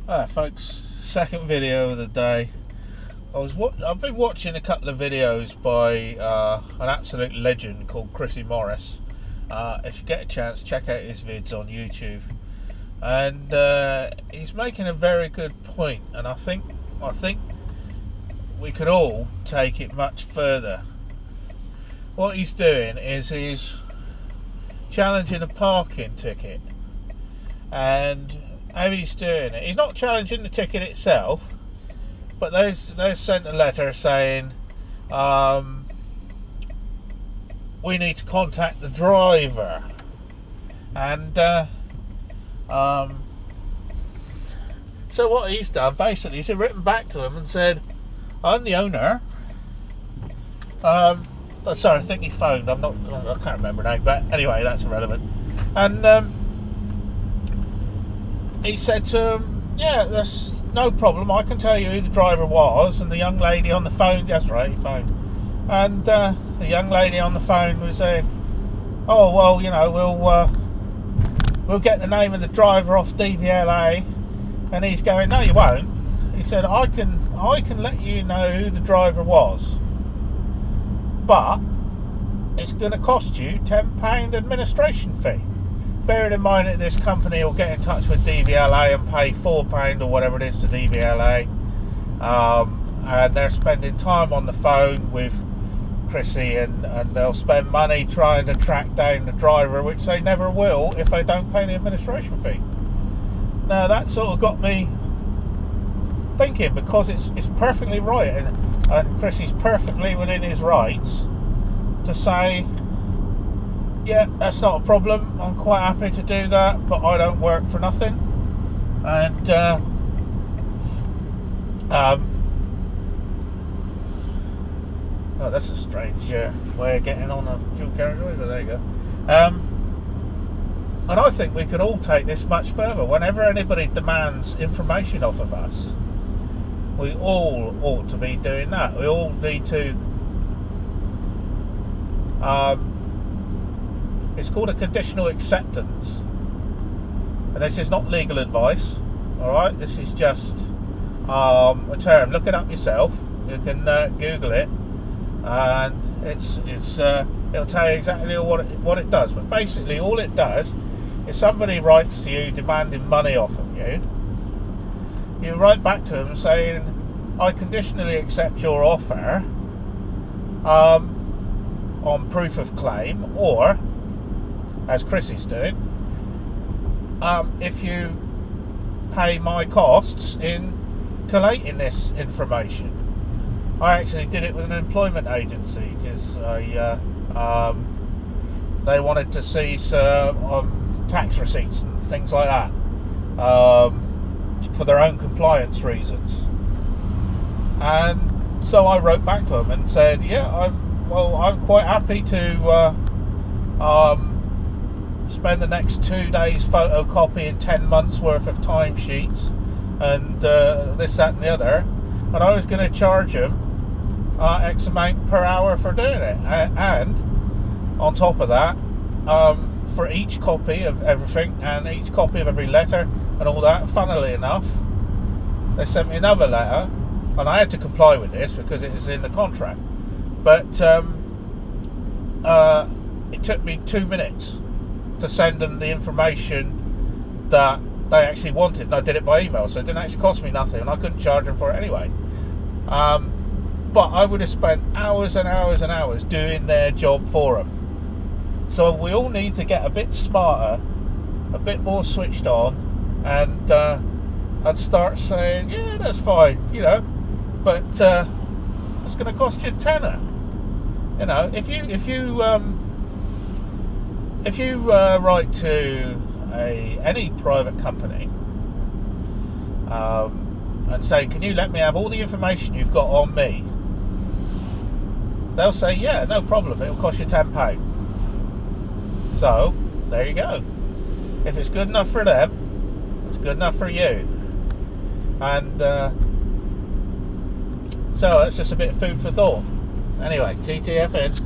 Folks, second video of the day. I've been watching a couple of videos by an absolute legend called Chrissy Morris. If you get a chance, check out his vids on YouTube. And he's making a very good point, and I think we could all take it much further. What he's doing is he's challenging a parking ticket, and how he's doing it, he's not challenging the ticket itself, but they've sent a letter saying we need to contact the driver, and so what he's done basically is he's written back to him and said, I'm the owner. Sorry, I think he phoned. I can't remember now, but anyway, that's irrelevant. And he said to him, yeah, that's no problem. I can tell you who the driver was. And the young lady on the phone, that's right, he phoned. And the young lady on the phone was saying, oh, well, you know, we'll get the name of the driver off DVLA. And he's going, no, you won't. He said, I can let you know who the driver was, but it's going to cost you £10 administration fee. Bearing in mind that this company will get in touch with DVLA and pay £4 or whatever it is to DVLA, and they're spending time on the phone with Chrissy, and they'll spend money trying to track down the driver, which they never will if they don't pay the administration fee. Now that sort of got me thinking, because it's perfectly right, and Chrissy's perfectly within his rights to say, yeah, that's not a problem, I'm quite happy to do that, but I don't work for nothing. And oh, that's a strange way of getting on a dual carriageway, but there you go. And I think we could all take this much further. Whenever anybody demands information off of us, we all ought to be doing that. We all need to. It's called a conditional acceptance, and this is not legal advice. All right, this is just a term. Look it up yourself. You can Google it, and it'll tell you exactly what it does. But basically, all it does is somebody writes to you demanding money off of you. You write back to them saying, I conditionally accept your offer on proof of claim, or, as Chrissy's doing, if you pay my costs in collating this information. I actually did it with an employment agency, because they wanted to see some tax receipts and things like that, for their own compliance reasons. And so I wrote back to them and said, yeah, I'm quite happy to spend the next 2 days photocopying 10 months worth of timesheets and this, that and the other, and I was going to charge them X amount per hour for doing it, and on top of that, for each copy of everything and each copy of every letter and all that, funnily enough, they sent me another letter, and I had to comply with this because it is in the contract, but it took me 2 minutes to send them the information that they actually wanted, and I did it by email, so it didn't actually cost me nothing, and I couldn't charge them for it anyway. But I would have spent hours and hours and hours doing their job for them. So we all need to get a bit smarter, a bit more switched on, and start saying, yeah, that's fine, you know, but it's going to cost you a tenner. You know, if you write to any private company and say, can you let me have all the information you've got on me, they'll say, yeah, no problem, it'll cost you £10. So there you go. If it's good enough for them, it's good enough for you. And so it's just a bit of food for thought. Anyway, TTFN.